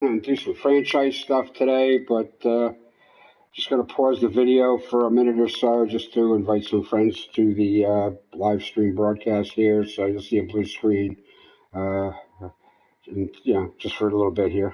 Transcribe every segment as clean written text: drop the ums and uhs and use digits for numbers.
And do some franchise stuff today, but just going to pause the video for a minute or so just to invite some friends to the live stream broadcast here. So you'll see a blue screen, and, just for a little bit here.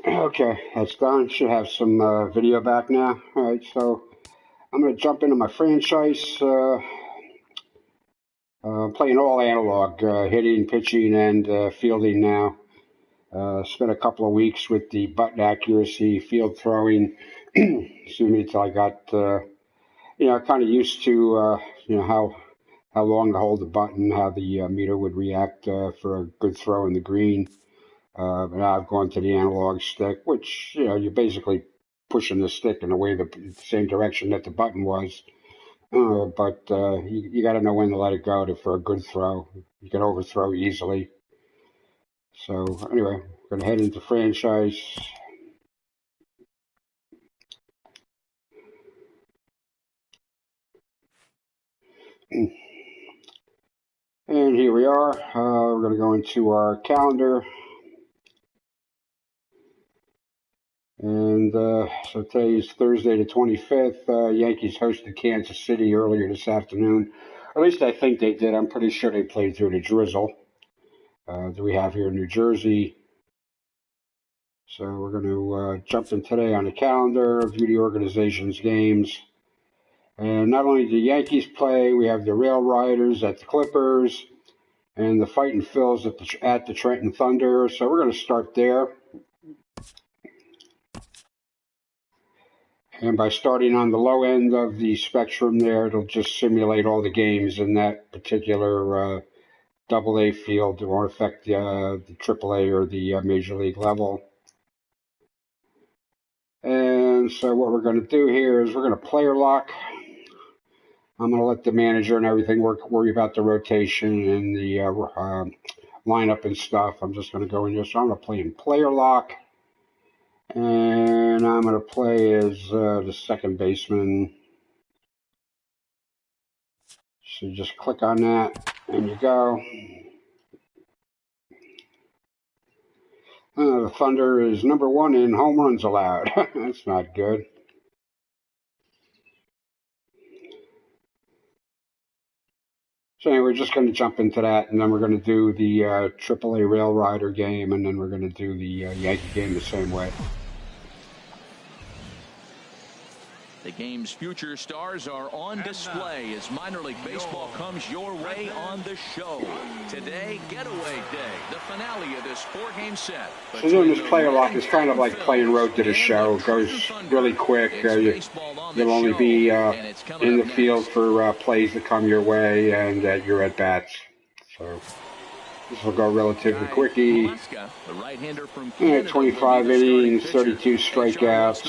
Okay, that's done. Should have some video back now. All right, so I'm going to jump into my franchise. Playing all analog, hitting, pitching, and fielding now. Spent a couple of weeks with the button accuracy, field throwing, excuse me, until I got, kind of used to, how long to hold the button, how the meter would react for a good throw in the green. But now I've gone to the analog stick, which, you're basically pushing the stick in the same direction that the button was. But you got to know when to let it go for a good throw. You can overthrow easily. So anyway, we're going to head into franchise. And here we are. We're going to go into our calendar. And so today is Thursday the 25th. Yankees hosted Kansas City earlier this afternoon. At least I think they did. I'm pretty sure they played through the drizzle that we have here in New Jersey. So we're going to jump in today on the calendar, view the organization's games. And not only do the Yankees play, we have the Rail Riders at the Clippers and the Fighting Phils at the Trenton Thunder. So we're going to start there. And by starting on the low end of the spectrum there, it'll just simulate all the games in that particular AA field. It won't affect the AAA or the Major League level. And so what we're going to do here is we're going to player lock. I'm going to let the manager and everything worry about the rotation and the lineup and stuff. I'm just going to go in here. So I'm going to play in player lock. And I'm going to play as the second baseman. So you just click on that, and you go. The Thunder is number 1 in home runs allowed. That's not good. So anyway, we're just going to jump into that, and then we're going to do the AAA Rail Rider game, and then we're going to do the Yankee game the same way. The game's future stars are on display as minor league baseball comes your way on the show. Today, Getaway Day, the finale of this 4-game set. So doing this player lock is kind of like playing Road to the Show. It goes really quick. You'll only be in the field for plays that come your way and at your at-bats. So this will go relatively quickie. 25 innings, 32 strikeouts,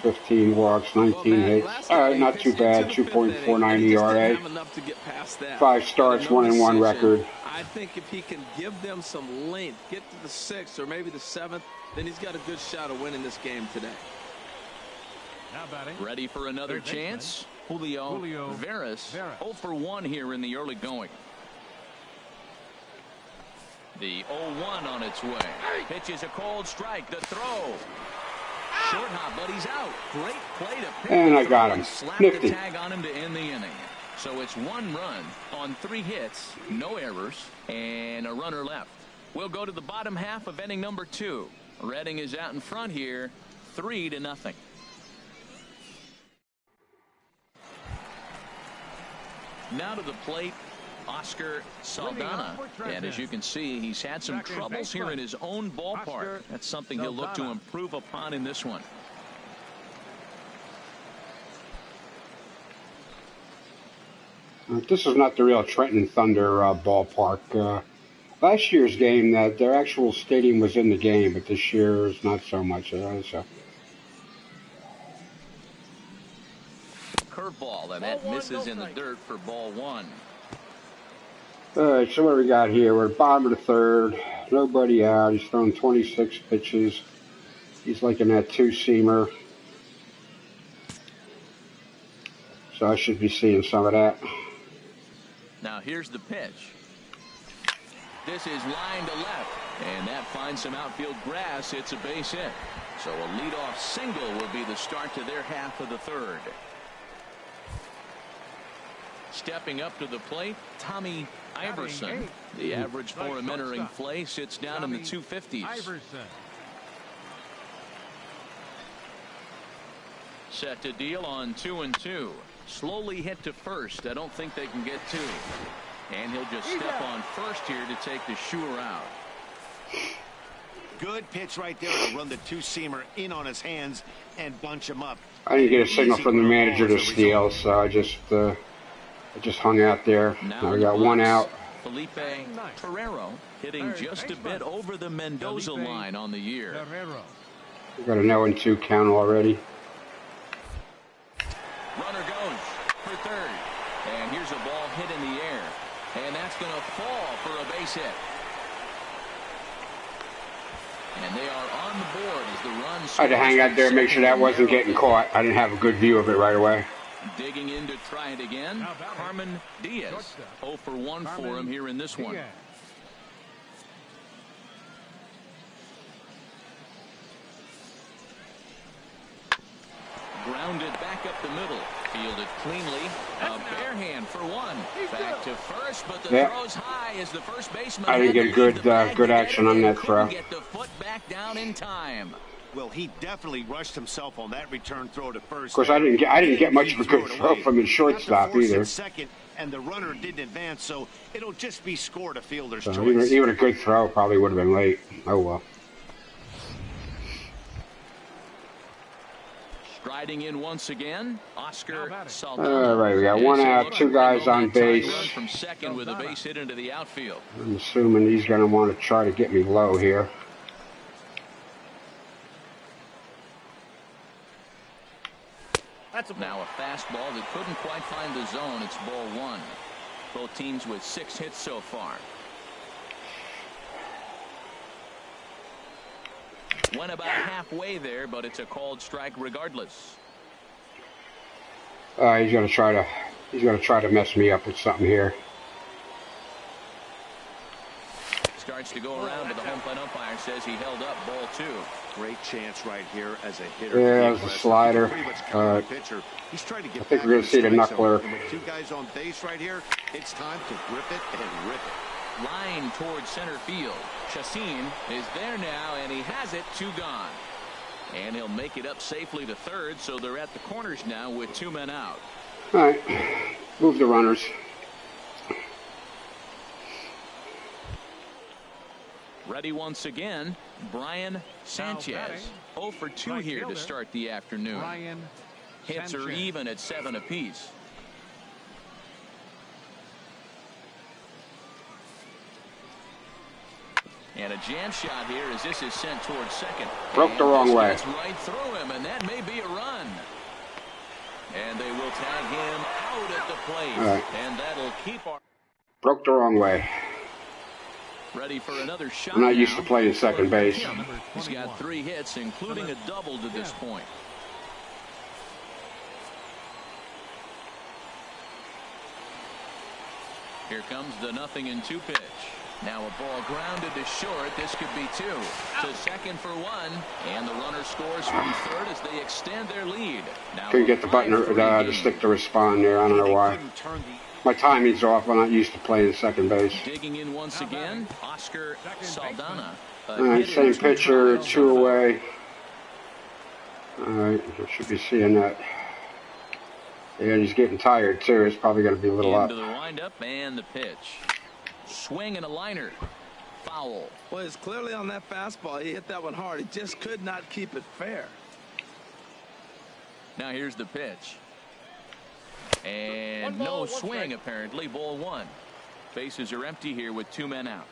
15 walks, 19 hits. Not too bad. 2.49 ERA. 5 starts, 1-1 record. I think if he can give them some length, get to the 6th or maybe the 7th, then he's got a good shot of winning this game today. Ready for another chance? Julio Veras 0 for 1 here in the early going. The 0-1 on its way. Pitch is a cold strike. The throw. Short hop, but he's out. Great play to pick. And I got him. Slapped the tag on him to end the inning. So it's 1 run on 3 hits, no errors, and a runner left. We'll go to the bottom half of inning number 2. Redding is out in front here, 3-0. Now to the plate, Oscar Saldana. And as you can see, he's had some troubles here in his own ballpark. That's something he'll look to improve upon in this one. This is not the real Trenton Thunder ballpark. Last year's game, their actual stadium was in the game, but this year is not so much. So. Curveball, and that misses in the dirt for ball one. All right, so what do we got here? We're at bottom of the third. Nobody out. He's thrown 26 pitches. He's like in that two-seamer. So I should be seeing some of that. Now here's the pitch. This is line to left, and that finds some outfield grass. It's a base hit. So a leadoff single will be the start to their half of the third. Stepping up to the plate, Tommy Iverson. The average for him entering play sits down in the 250s. Set to deal on 2-2. Slowly hit to first. I don't think they can get two. And he'll just step on first here to take the sure out. Good pitch right there to run the two-seamer in on his hands and bunch him up. I didn't get a signal from the manager to steal, so I just hung out there. Now we got one out. Felipe Ferrero hitting just a bit over the Mendoza line on the year. We got a 0-2 count already. Runner goes for third. And here's a ball hit in the air. And that's going to fall for a base hit. And they are on the board as the run. I had to hang out there and make sure that wasn't getting caught. I didn't have a good view of it right away. Digging in to try it again, Carmen Diaz. 0 for 1 for him here in this one. Grounded back up the middle. Fielded cleanly. A bare hand for one. Back to first, but the throw's high as the first baseman. I didn't get good action on that throw. Get the foot back down in time. Well, he definitely rushed himself on that return throw to first. Of course, I didn't get much of a good throw from the shortstop either. Second, and the runner didn't advance, so it'll just be scored a fielder's choice. Even a good throw probably would have been late. Oh well. Striding in once again, Oscar Saldana. All right, we got one out, two guys on base. From second with a base hit into the outfield. I'm assuming he's going to want to try to get me low here. Now a fastball that couldn't quite find the zone. It's ball one. Both teams with 6 hits so far. Went about halfway there, but it's a called strike regardless. He's gonna try to mess me up with something here. Starts to go around, but the home plate umpire says he held up ball 2. Great chance right here as a hitter. Yeah, that was a slider. He's trying to get I think we're gonna see the knuckler. With 2 guys on base right here, it's time to grip it and rip it. Line towards center field. Chassin is there now, and he has it. 2 gone. And he'll make it up safely to third, so they're at the corners now with 2 men out. All right, move the runners. Ready once again, Brian Sanchez. 0 for 2 here to start the afternoon. Hits are even at 7 apiece. And a jam shot here as this is sent towards second. Broke the wrong way. Gets right through him, and that may be a run. And they will tag him out at the plate. Right. And that'll keep our... Broke the wrong way. Ready for another shot. I'm not used to playing second base. He's got 3 hits, including a double to this point. Here comes the 0-2 pitch. Now a ball grounded to short. This could be 2. To second for 1. And the runner scores from third as they extend their lead. Now Couldn't get the button to stick to respond there. I don't know why. My timing's off. I'm not used to playing second base. Digging in once again, Oscar Saldana. All right, same pitcher, 2 away. All right, I should be seeing that. And he's getting tired too. It's probably going to be a little up. Into the windup and the pitch. Swing and a liner. Foul. Well, it's clearly on that fastball. He hit that one hard. He just could not keep it fair. Now here's the pitch. And no swing apparently. Ball one. Bases are empty here with 2 men out.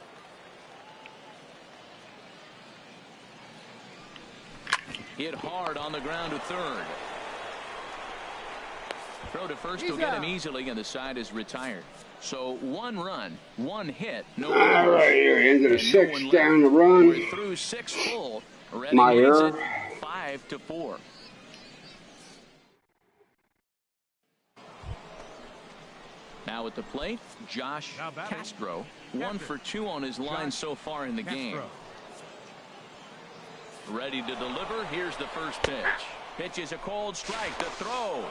Hit hard on the ground to third. Throw to first will get him easily, and the side is retired. So 1 run, 1 hit, no All right, here into the 6th, down the run. We're through 6 full. My error. 5-4. Now at the plate, Josh Castro. 1 for 2 on his line so far in the game. Ready to deliver. Here's the first pitch. Pitch is a cold strike. The throw.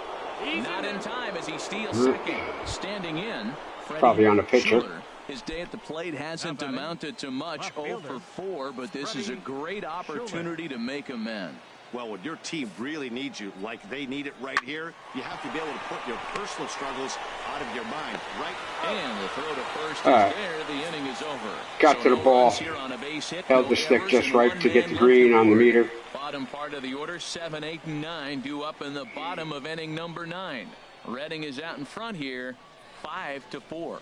Not in time as he steals second. Standing in. Probably on the pitcher. His day at the plate hasn't amounted to much. 0 for 4, but this is a great opportunity to make amends. Well, when your team really needs you, like they need it right here, you have to be able to put your personal struggles out of your mind, right? And the throw to first is there. The inning is over. Got to the ball. Held the stick just right to get the green on the meter. Bottom part of the order, 7, 8, and 9 due up in the bottom of inning number 9. Redding is out in front here, 5-4.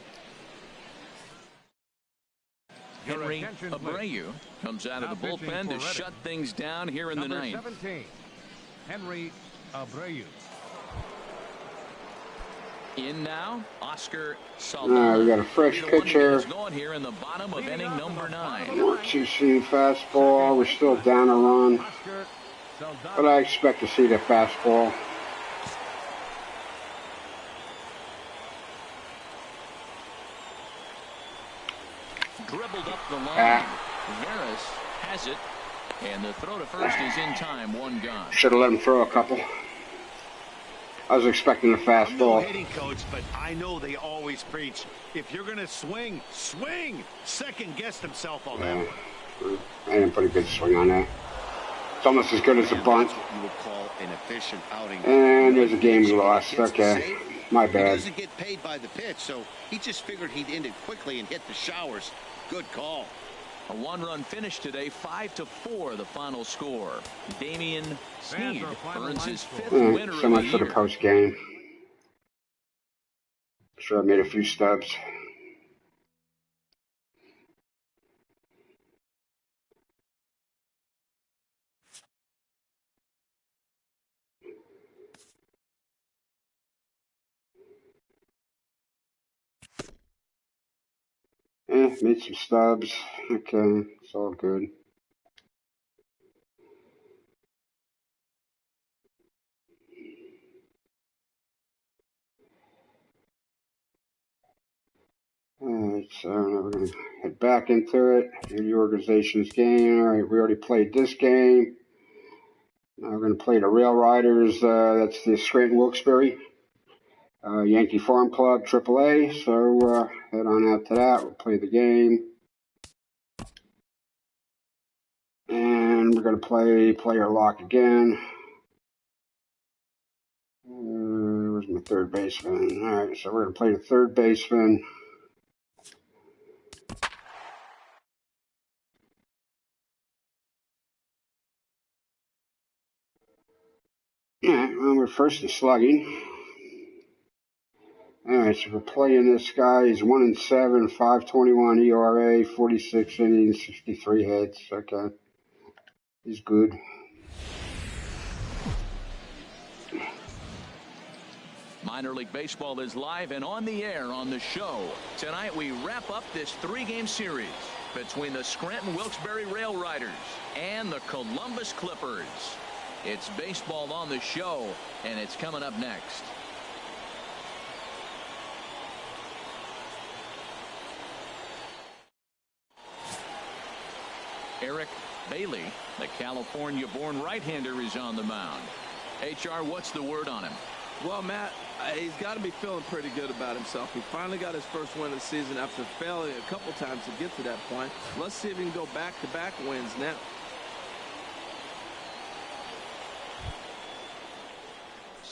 Henry Abreu comes out of the bullpen to shut things down here in the ninth. 17, Henry Abreu. In now, Oscar All right, we got a fresh pitcher. Going here in the bottom of inning number 9. 2-seam fastball. We're still down a run, but I expect to see the fastball. Dribbled up the line. Harris has it, and the throw to first is in time. 1 gone. Should have let him throw a couple. I was expecting a fastball. I'm no hitting coach, but I know they always preach, if you're going to swing, swing. Second guessed himself on that one. I didn't put a good swing on that. It's almost as good as a bunt. That's what you would call an efficient outing. And there's a game we lost. Okay, my He bad. doesn't get paid by the pitch, so he just figured he'd end it quickly and hit the showers. Good call. A 1-run finish today, 5-4, the final score. Damian Sneed earns his 5th winner So of much the for the year. post game. Sure, I made a few stubs. Made some stubs. Okay, it's all good. Alright, so now we're going to head back into it. Do the organization's game. Alright, we already played this game. Now we're going to play the Rail Riders. That's the Scranton Wilkes-Barre Yankee Farm Club, AAA. So head on out to that. We'll play the game. And we're going to play player lock again. Where's my third baseman? Alright, so we're going to play the third baseman. Alright, well, we're first in slugging. Alright, so we're playing this guy. He's 1-7, 5.21 ERA, 46 innings, 63 hits. Okay. He's good. Minor League Baseball is live and on the air on the show. Tonight we wrap up this 3-game series between the Scranton Wilkes-Barre Rail Riders and the Columbus Clippers. It's baseball on the show, and it's coming up next. Eric Bailey, the California-born right-hander, is on the mound. HR, what's the word on him? Well, Matt, he's got to be feeling pretty good about himself. He finally got his first win of the season after failing a couple times to get to that point. Let's see if he can go back-to-back wins now.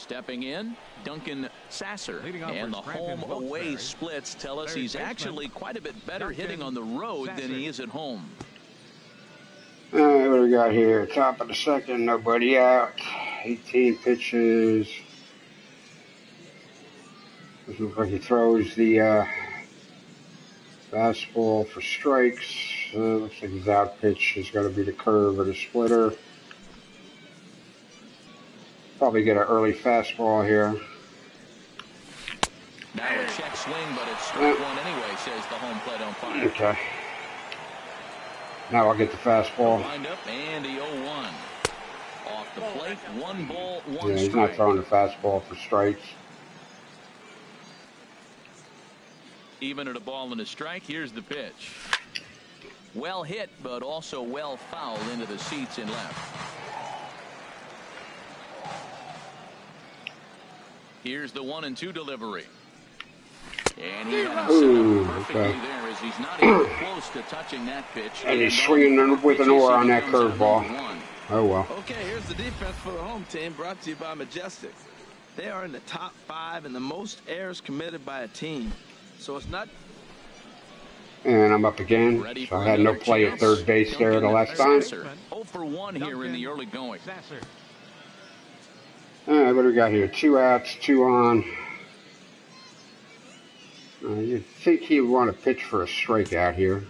Stepping in, Duncan Sasser. And the home-away splits tell us he's actually quite a bit better hitting on the road than he is at home. All right, what do we got here? Top of the second, nobody out. 18 pitches. This looks like he throws the fastball for strikes. Looks like his out pitch is going to be the curve or the splitter. Probably get an early fastball here. Now a check swing, but it's strike one anyway, says the home plate umpire. Okay. Now I'll get the fastball. Wind up and the 0-1. Off the plate, 1 ball, 1 strike. Yeah, he's not throwing the fastball for strikes. Even at a ball and a strike, here's the pitch. Well hit, but also well fouled into the seats and left. Here's the 1-2 delivery. And he had him perfectly there as he's not even close to touching that pitch. And he's swinging with an oar on that curveball. Oh, well. Okay, here's the defense for the home team, brought to you by Majestic. They are in the top 5 in the most errors committed by a team. So it's not. And I'm up again. So I had no play at third base there the last time. 0 for 1 here in the early going. All right, what do we got here? 2 outs, 2 on. You'd think he'd want to pitch for a strikeout here.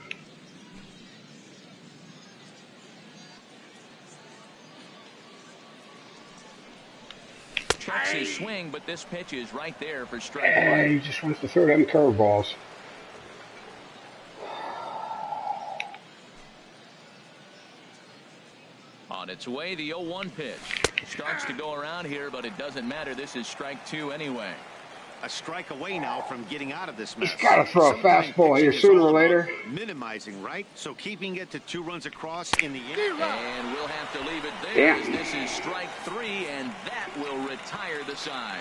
Checks his swing, but this pitch is right there for strike one. And he just wants to throw them curveballs. On its way, the 0-1 pitch. Starts to go around here, but it doesn't matter. This is strike 2 anyway. A strike away now from getting out of this mess. He's got to throw a fastball here sooner or later. Minimizing, right? So keeping it to 2 runs across in the inning. And we'll have to leave it there. Yeah. This is strike 3, and that will retire the side.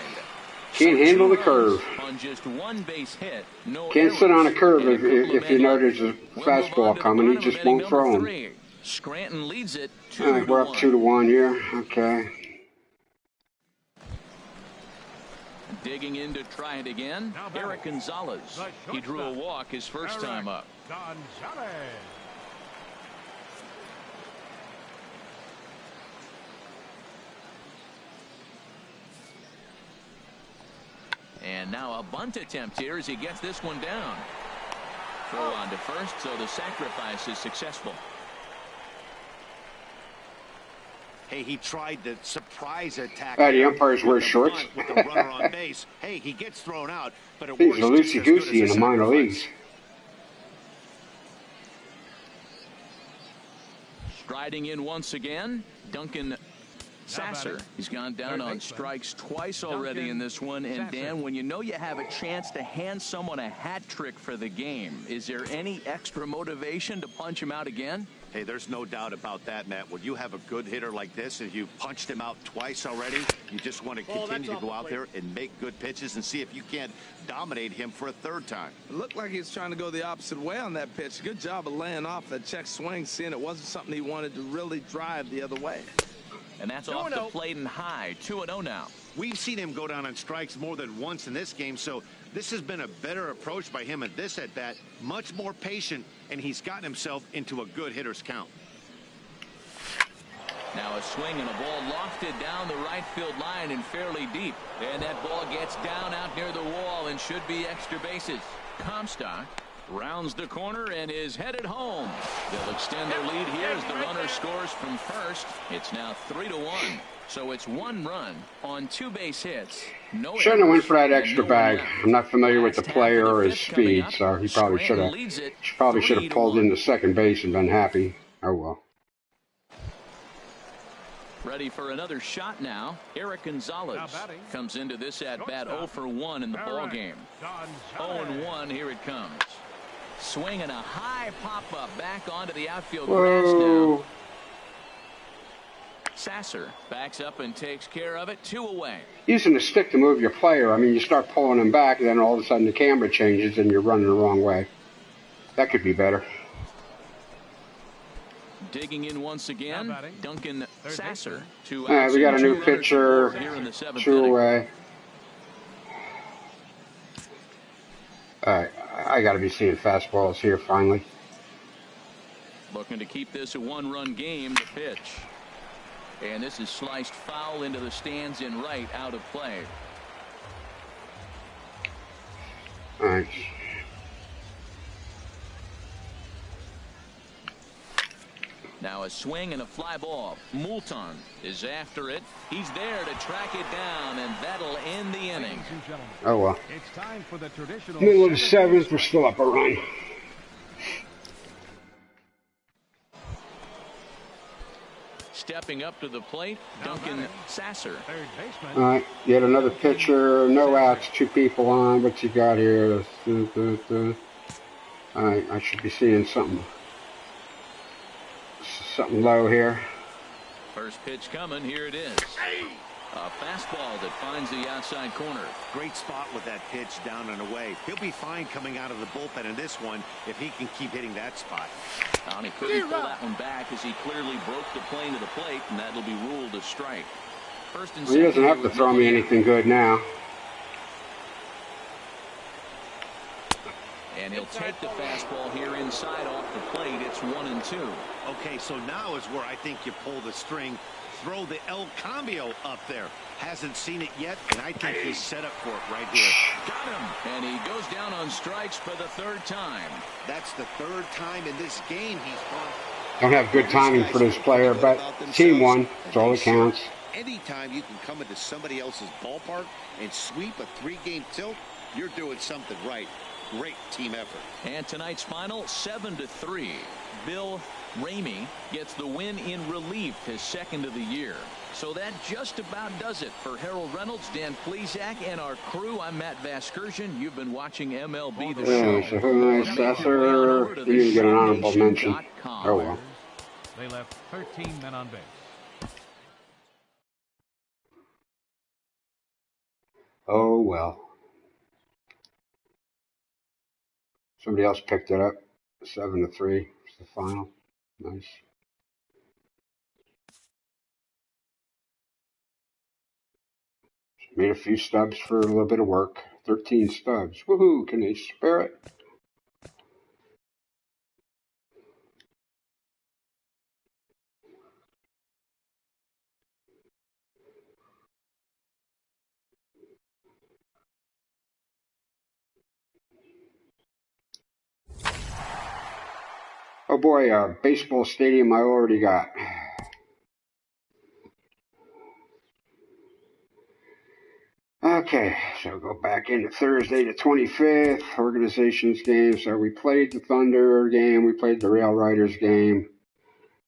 Can't handle the curve. On just 1 base hit. No Can't sit on a curve if you know there's a fastball coming. He just won't throw him. Scranton leads it 2-1. All right, we're up 2-1 here. Okay. Digging in to try it again, Eric Gonzalez. He drew a walk his first time up. And now a bunt attempt here as he gets this one down. Throw on to first, so the sacrifice is successful. Hey, he tried the surprise attack. The umpires wear shorts. With the runner on base. Hey, he gets thrown out, but it he's a loosey-goosey in the minor leagues. Striding in once again, Duncan Sasser. He's gone down on strikes twice already in this one. And Dan, when you know you have a chance to hand someone a hat trick for the game, is there any extra motivation to punch him out again? Hey, there's no doubt about that, Matt. When you have a good hitter like this and you punched him out twice already, you just want to continue to go out there and make good pitches and see if you can't dominate him for a 3rd time. It looked like he was trying to go the opposite way on that pitch. Good job of laying off that check swing, seeing it wasn't something he wanted to really drive the other way. And that's off the plate and high. 2-0 now. We've seen him go down on strikes more than once in this game, so this has been a better approach by him at this at-bat. Much more patient, and he's gotten himself into a good hitter's count. Now a swing and a ball lofted down the right field line and fairly deep. And that ball gets down out near the wall and should be extra bases. Comstock rounds the corner and is headed home. They'll extend their lead here as the runner scores from first. It's now 3-1. So it's 1 run on 2 base hits. No shouldn't have went for that extra bag. I'm not familiar with the player or his speed, so he probably should have pulled into second base and been happy. Oh well. Ready for another shot now. Eric Gonzalez comes into this at bat 0 for 1 in the ball game. 0-1. Here it comes. Swinging a high pop up back onto the outfield grass now. Sasser backs up and takes care of it. 2 away. Using the stick to move your player. I mean, you start pulling him back, and then all of a sudden the camera changes and you're running the wrong way. That could be better. Digging in once again, Duncan Sasser to All right, we got a new pitcher, here in the 7th 2 inning. away. All right, I got to be seeing fastballs here finally. Looking to keep this a 1-run game. The pitch, and this is sliced foul into the stands in right, out of play. All right. Now a swing and a fly ball. Moulton is after it. He's there to track it down, and that'll end the inning. Oh well. It's time for the traditional Middle of the 7th, we're still up a run. Stepping up to the plate, Duncan Sasser. Third baseman. All right, yet another pitcher, no outs, 2 people on. What's he got here? All right, I should be seeing something low here. First pitch coming. Here it is. A fastball that finds the outside corner. Great spot with that pitch down and away. He'll be fine coming out of the bullpen in this one if he can keep hitting that spot. And he couldn't pull that one back as he clearly broke the plane to the plate, and that'll be ruled a strike. First and Well, he doesn't second have to throw me anything good now. And he'll take the fastball here inside off the plate. It's 1-2. Okay, so now is where I think you pull the string. Throw the El Cambio up there. Hasn't seen it yet, and I think he's set up for it right here. Got him. And he goes down on strikes for the 3rd time. That's the 3rd time in this game he's gone. Don't have good timing for this player, but team won. That's all that counts. Anytime you can come into somebody else's ballpark and sweep a 3-game tilt, you're doing something right. Great team effort. And tonight's final, 7-3. Bill Ramey gets the win in relief, his 2nd of the year. So that just about does it for Harold Reynolds, Dan Plesac, and our crew. I'm Matt Vasgersian. You've been watching MLB The Show. So who nice Sasser? We didn't get an honorable mention. Oh well. They left 13 men on base. Oh well. Somebody else picked it up. 7-3 was the final. Nice. Made a few stubs for a little bit of work. 13 stubs. Woohoo! Can they spare it? Oh boy, a baseball stadium I already got. Okay, so go back into Thursday the 25th, organizations game. So we played the Thunder game, we played the Rail Riders game.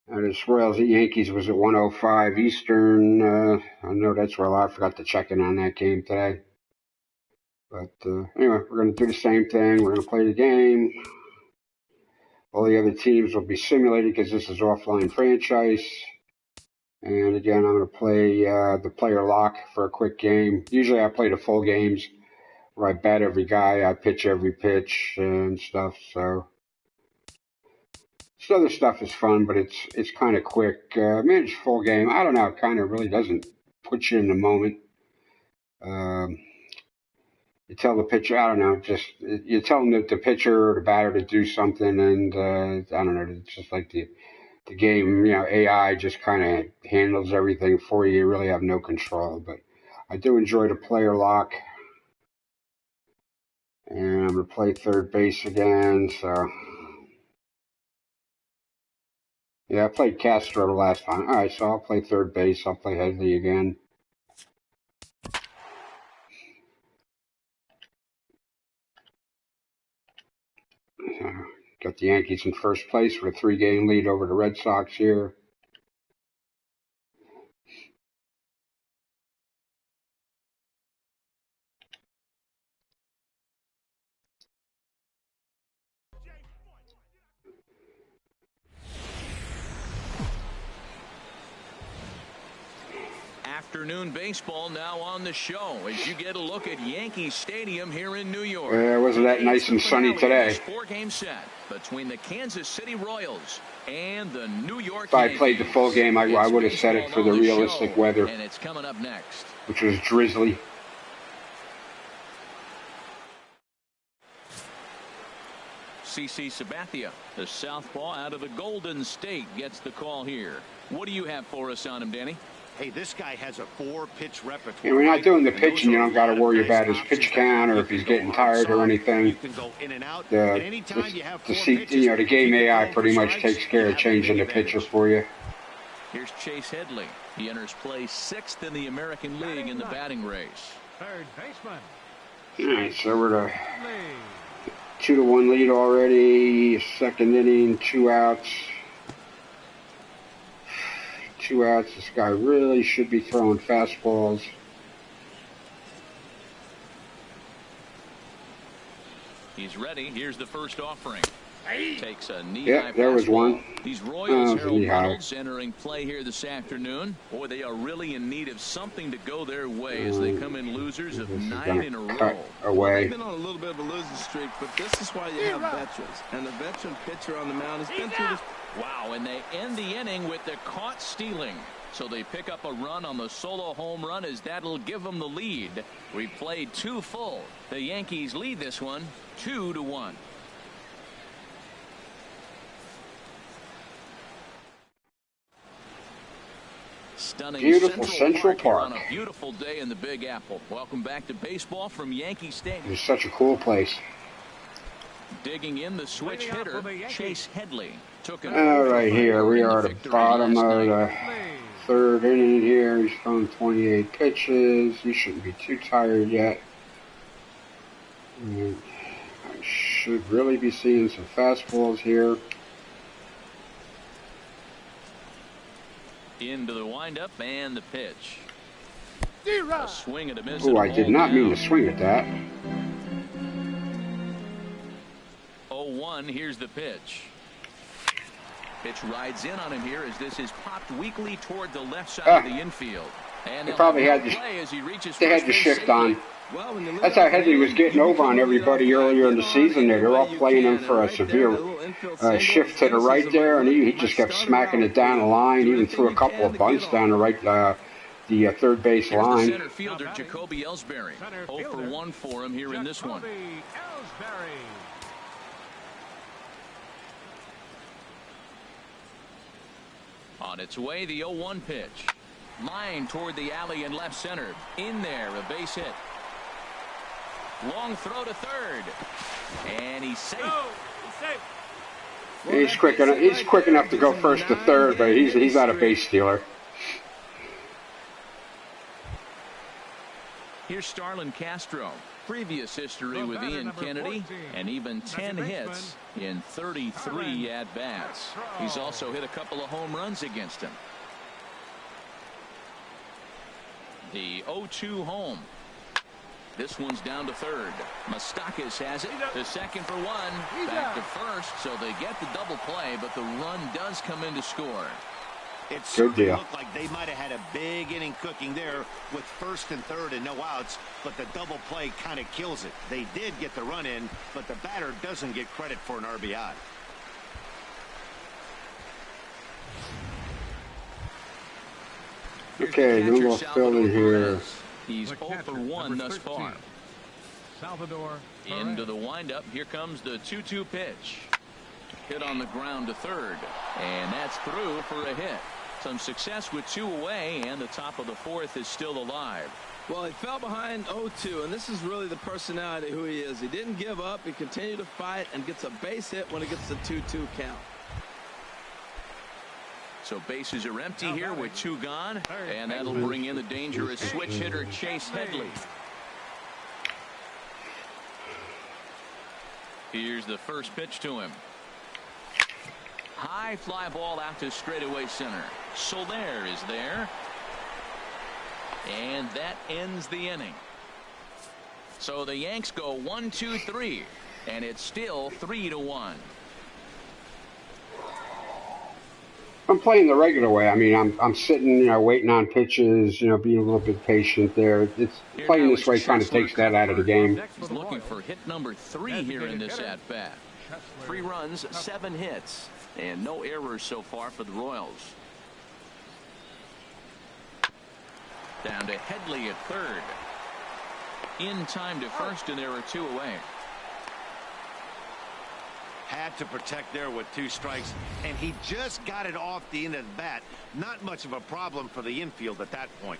The Royals at Yankees was at 1:05 Eastern. I know that's where I forgot to check in on that game today. But anyway, we're going to do the same thing. We're going to play the game. All the other teams will be simulated because this is offline franchise. And again, I'm going to play the player lock for a quick game. Usually I play the full games where I bat every guy, I pitch every pitch and stuff. So this other stuff is fun, but it's kind of quick. I mean, it's full game. I don't know. It kind of really doesn't put you in the moment. You tell the pitcher, I don't know, just you tell them the pitcher or the batter to do something, and I don't know, it's just like the game, AI just kind of handles everything for you. You really have no control, but I do enjoy the player lock. And I'm going to play third base again, so. Yeah, I played Castro the last time. All right, so I'll play third base. I'll play Headley again. Got the Yankees in first place with a 3-game lead over the Red Sox here. Afternoon baseball now on the show as you get a look at Yankee Stadium here in New York. Wasn't that nice and sunny today? Four-game set between the Kansas City Royals and the New York If I Yankees. played the full game, I would have set it for the realistic weather, and it's coming up next, which was drizzly. CC Sabathia, the southpaw out of the Golden State, gets the call here. What do you have for us on him, Danny? Hey, this guy has a 4-pitch repertoire. Yeah, we're not doing the pitching. You don't got to worry about his pitch count or if he's getting tired or anything. You can go in and out. Anytime you have 4 pitches, the game AI pretty much takes care of changing the pitcher for you. Here's Chase Headley. He enters play 6th in the American League in the batting race. Third baseman. All right, so we're to 2-1 lead already. Second inning, 2 outs. 2 outs. This guy really should be throwing fastballs. He's ready. Here's the first offering. Takes a knee Yeah, there was one. These Royals, Harold knee high. Reynolds, entering play here this afternoon. Boy, they are really in need of something to go their way as they come in losers of 9 in a row. Away. They've been on a little bit of a losing streak, but this is why you have veterans. And the veteran pitcher on the mound has been through this. Wow, and they end the inning with the caught stealing. So they pick up a run on the solo home run as that'll give them the lead. We played 2 full. The Yankees lead this one 2-1. Stunning Beautiful Central Park. on a beautiful day in the Big Apple. Welcome back to baseball from Yankee Stadium. It's such a cool place. Digging in the switch hitter, Chase Headley. All right, here we are at the bottom of the 3rd inning here. He's thrown 28 pitches. He shouldn't be too tired yet. I should really be seeing some fastballs here. Into the windup and the pitch. A swing and a miss. Oh, I did not mean to swing at that. 0-1. Here's the pitch. Pitch rides in on him here as this is popped weakly toward the left side of the infield. And they probably had to, they had to shift on. That's how Headley was getting over on everybody earlier in the season there. They're all playing him for a severe shift to the right there, and he just kept smacking it down the line. He even threw a couple of bunts down the right, the third base line. Center fielder Jacoby Ellsbury. 0 for 1 for him here in this one. On its way, the 0-1 pitch. Line toward the alley in left center. In there, a base hit. Long throw to third. And he's safe. He's quick enough to go first to third, but he's not a base stealer. Here's Starlin Castro. Previous history with Ian Kennedy and even 10 hits in 33 at-bats. He's also hit a couple of home runs against him. The 0-2 home. This one's down to third. Moustakas has it to second for 1. Back to first, so they get the double play, but the run does come in to score. It certainly looked like they might have had a big inning cooking there with first and third and no outs, but the double play kind of kills it. They did get the run in, but the batter doesn't get credit for an RBI. Okay, no more filling here. He's 0 for 1 thus far. Salvador into the windup. Here comes the 2-2 pitch. Hit on the ground to third, and that's through for a hit. Some success with 2 away, and the top of the 4th is still alive. Well, he fell behind 0-2, and this is really the personality who he is. He didn't give up. He continued to fight and gets a base hit when he gets the 2-2 count. So bases are empty here with 2 gone, and that'll bring in the dangerous switch hitter Chase Headley. Here's the first pitch to him. High fly ball out to straightaway center. Soler is there. And that ends the inning. So the Yanks go 1, 2, 3, and it's still 3-1. I'm playing the regular way. I mean, I'm sitting, waiting on pitches, being a little bit patient there. It's Here playing now this is way kind of Chesler. takes that out of the game. Next for He's the looking Royals, for hit number 3 here in this designated hitter, at-bat. Chesler. 3 runs, 7 hits, and no errors so far for the Royals. Down to Headley at third. In time to first, and there are 2 away. Had to protect there with 2 strikes, and he just got it off the end of the bat. Not much of a problem for the infield at that point.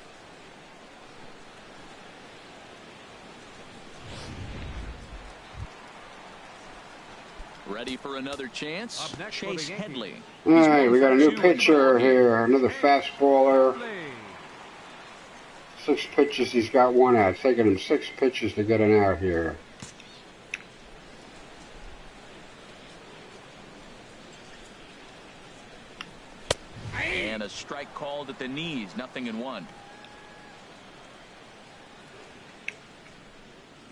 Ready for another chance. Up next for Chase the Headley. All right, we got a new He's 1 for 2 in the pitcher ball game. here, another fastballer. Headley. 6 pitches, he's got 1 out. It's taking him 6 pitches to get an out here. And a strike called at the knees. 0-1.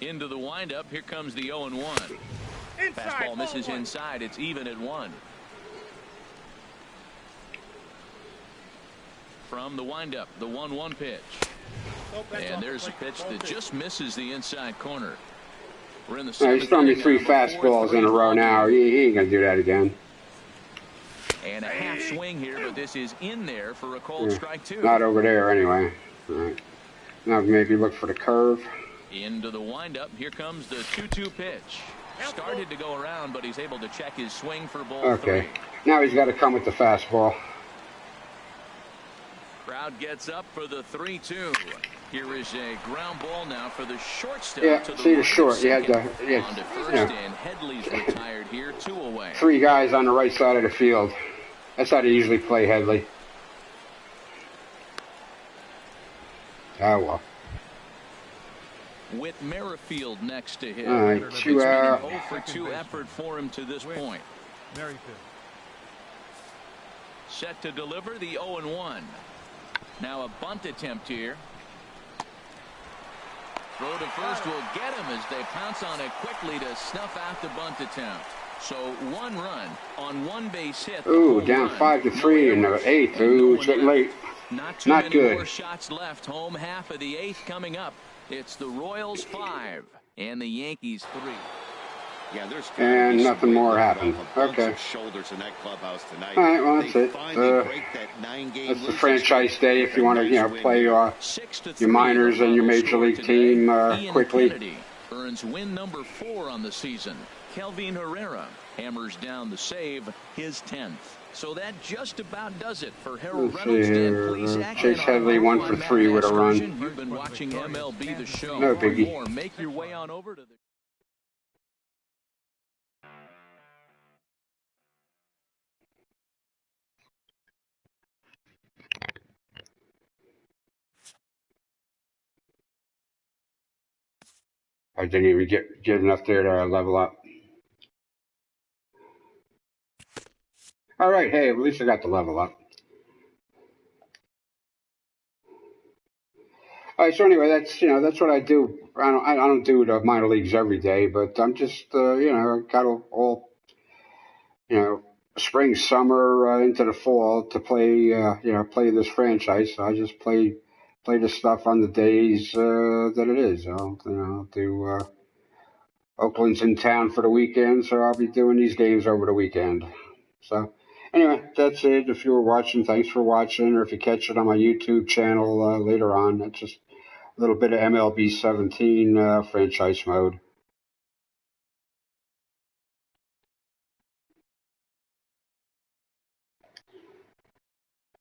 Into the windup. Here comes the 0-1. Fastball misses inside. It's even at 1. From the windup, the 1-1 pitch. And there's a pitch that just misses the inside corner. We're in the Yeah, he's thrown me 3 7th fastballs in a row now. He ain't going to do that again. And a half swing here, but this is in there for a cold strike 2. Not over there anyway. All right. Now maybe look for the curve. Into the windup. Here comes the 2-2 pitch. Started to go around, but he's able to check his swing for ball 3. Okay. Now he's got to come with the fastball. Crowd gets up for the 3-2. Here is a ground ball now for the shortstop. Yeah, to the see the right short. You had second. to, On to first, yeah. and Headley's retired here, 2 away. 3 guys on the right side of the field. That's how they usually play Headley. Oh, well. With Merrifield next to him. All right, It's 2 been an out. 0 for 2 effort for him to this point. Merrifield. Set to deliver the 0-1. Now a bunt attempt here. Throw to first will get him as they pounce on it quickly to snuff out the bunt attempt. So 1 run on 1 base hit. Ooh, down 5-3 in the 8th. Ooh, it's getting late. Not Not many good. more shots left. Home half of the 8th coming up. It's the Royals 5 and the Yankees 3. Yeah, there's And nothing more happened. Okay. Shoulders in that clubhouse tonight. All right, well, that's it. That's the franchise day if you want to, play your 6-3 minors and your major league team Ian quickly. Kennedy earns win number 4 on the season. Kelvin Herrera hammers down the save, his 10th. So that just about does it for Harold Let's see Reynolds. here. Dan Plesac Chase and our Headley 1 for online 3 with a run. excursion. You've been watching MLB The Show. No For biggie. more, make your way on over to the... I didn't even get enough there to level up. All right, hey, at least I got the level up. All right, so anyway, that's what I do. I don't do the minor leagues every day, but I'm just got all spring, summer into the fall to play this franchise. So I just play the stuff on the days that it is. I'll do Oakland's in town for the weekend, so I'll be doing these games over the weekend. So anyway, that's it. If you were watching, thanks for watching. Or if you catch it on my YouTube channel later on, that's just a little bit of MLB 17 franchise mode.